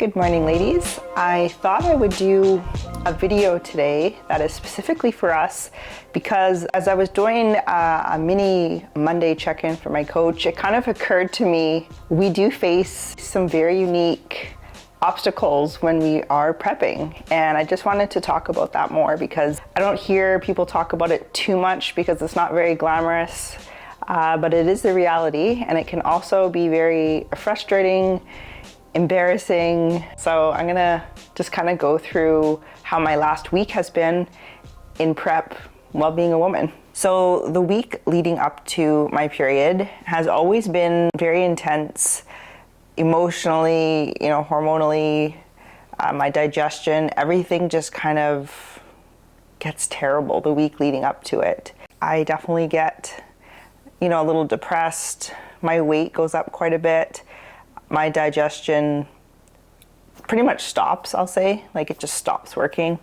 Good morning, ladies. I thought I would do a video today that is specifically for us because as I was doing a mini Monday check-in for my coach, it kind of occurred to me we do face some very unique obstacles when we are prepping, and I just wanted to talk about that more because I don't hear people talk about it too much because it's not very glamorous, but it is the reality, and it can also be very frustrating, embarrassing. So I'm gonna just kind of go through how my last week has been in prep while being a woman. So the week leading up to my period has always been very intense emotionally, hormonally, my digestion, everything just kind of gets terrible the week leading up to it. I definitely get, a little depressed. My weight goes up quite a bit. My digestion pretty much stops, I'll say, it just stops working.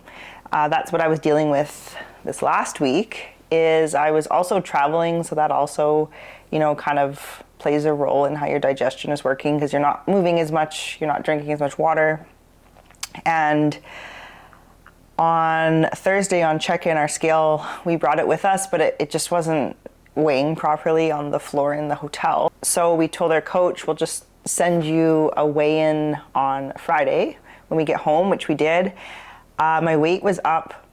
That's what I was dealing with this last week. Is I was also traveling, so that also, kind of plays a role in how your digestion is working because you're not moving as much, you're not drinking as much water. And on Thursday on check-in, our scale, we brought it with us, but it just wasn't weighing properly on the floor in the hotel. So we told our coach, we'll just send you a weigh-in on Friday when we get home, which we did. My weight was up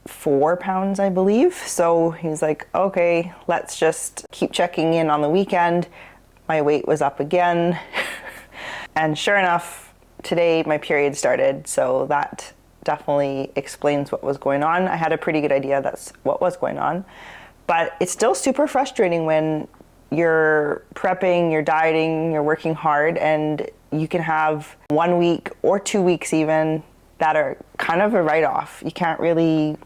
4 pounds, I believe. So he was like, okay, let's just keep checking in on the weekend. My weight was up again. And sure enough, today my period started. So that definitely explains what was going on. I had a pretty good idea that's what was going on. But it's still super frustrating when you're prepping, you're dieting, you're working hard, and you can have 1 week or 2 weeks even that are kind of a write-off. You can't really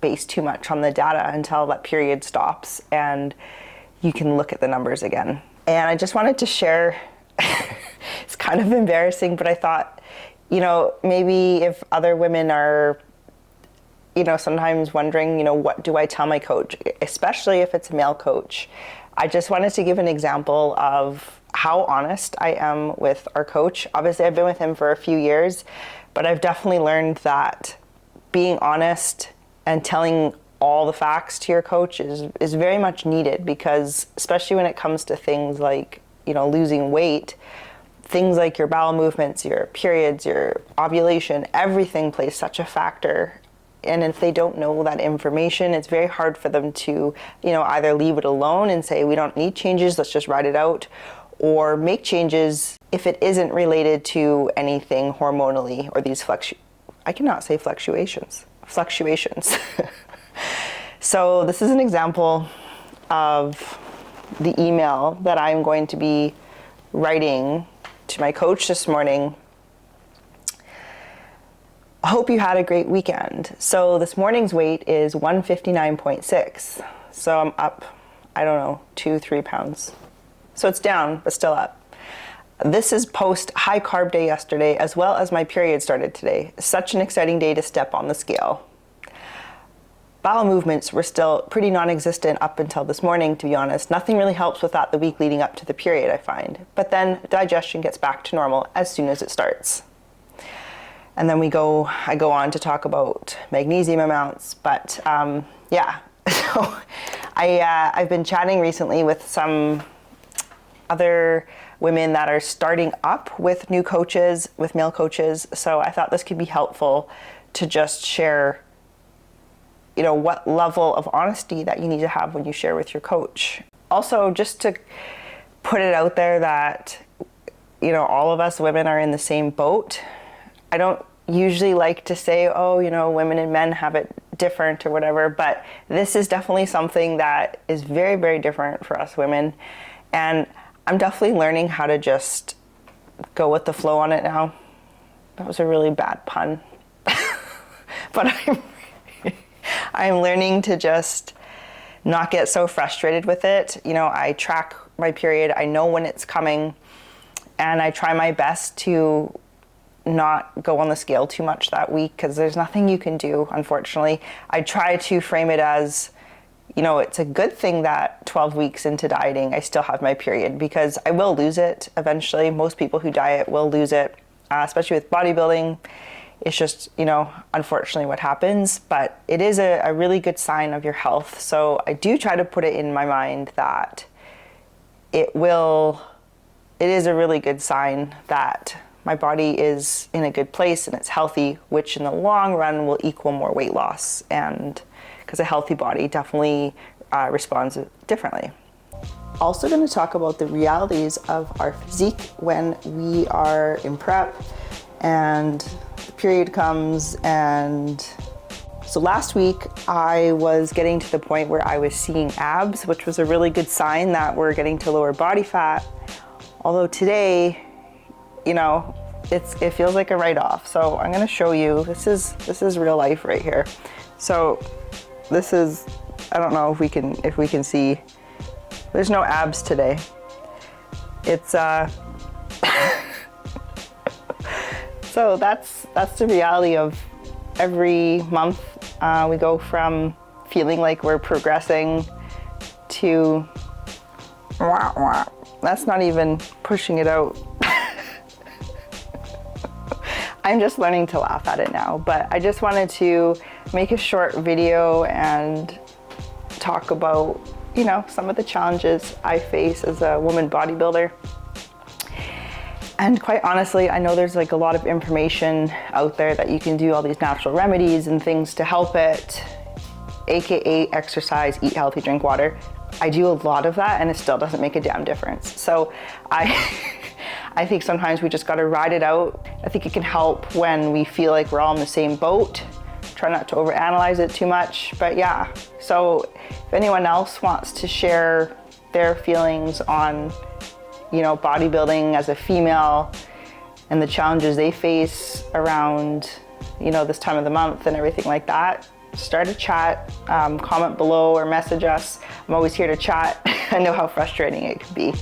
base too much on the data until that period stops and you can look at the numbers again. And I just wanted to share, it's kind of embarrassing, but I thought, maybe if other women are, sometimes wondering, what do I tell my coach, especially if it's a male coach. I just wanted to give an example of how honest I am with our coach. Obviously, I've been with him for a few years, but I've definitely learned that being honest and telling all the facts to your coach is very much needed because especially when it comes to things like, losing weight, things like your bowel movements, your periods, your ovulation, everything plays such a factor. And if they don't know that information, it's very hard for them to, either leave it alone and say, we don't need changes, let's just ride it out, or make changes if it isn't related to anything hormonally or these fluctuations. So this is an example of the email that I'm going to be writing to my coach this morning. I hope you had a great weekend. So this morning's weight is 159.6. So I'm up, 2-3 pounds. So it's down, but still up. This is post high carb day yesterday, as well as my period started today. Such an exciting day to step on the scale. Bowel movements were still pretty non-existent up until this morning, to be honest. Nothing really helps with that the week leading up to the period, I find. But then digestion gets back to normal as soon as it starts. And then I go on to talk about magnesium amounts, but so I've been chatting recently with some other women that are starting up with new coaches, with male coaches, so I thought this could be helpful to just share, what level of honesty that you need to have when you share with your coach. Also, just to put it out there that, all of us women are in the same boat. I don't usually like to say, women and men have it different or whatever, but this is definitely something that is very, very different for us women. And I'm definitely learning how to just go with the flow on it now. That was a really bad pun. But I'm learning to just not get so frustrated with it. I track my period, I know when it's coming, and I try my best to not go on the scale too much that week because there's nothing you can do, unfortunately. I try to frame it as, it's a good thing that 12 weeks into dieting, I still have my period because I will lose it eventually. Most people who diet will lose it. especially with bodybuilding. It's just, unfortunately what happens, but it is a really good sign of your health. So I do try to put it in my mind that it is a really good sign that my body is in a good place and it's healthy, which in the long run will equal more weight loss. And because a healthy body definitely responds differently. Also going to talk about the realities of our physique when we are in prep and the period comes. And so last week I was getting to the point where I was seeing abs, which was a really good sign that we're getting to lower body fat. Although today, it feels like a write-off. So I'm going to show you, this is real life right here. So this is, I don't know if we can see, there's no abs today. It's so that's the reality of every month. We go from feeling like we're progressing to that's not even pushing it out. I'm just learning to laugh at it now, but I just wanted to make a short video and talk about, some of the challenges I face as a woman bodybuilder. And quite honestly, I know there's like a lot of information out there that you can do all these natural remedies and things to help it, AKA exercise, eat healthy, drink water. I do a lot of that and it still doesn't make a damn difference. So I think sometimes we just gotta ride it out. I think it can help when we feel like we're all in the same boat. Try not to overanalyze it too much, but yeah. So if anyone else wants to share their feelings on, bodybuilding as a female and the challenges they face around, this time of the month and everything like that, start a chat, comment below or message us. I'm always here to chat. I know how frustrating it can be.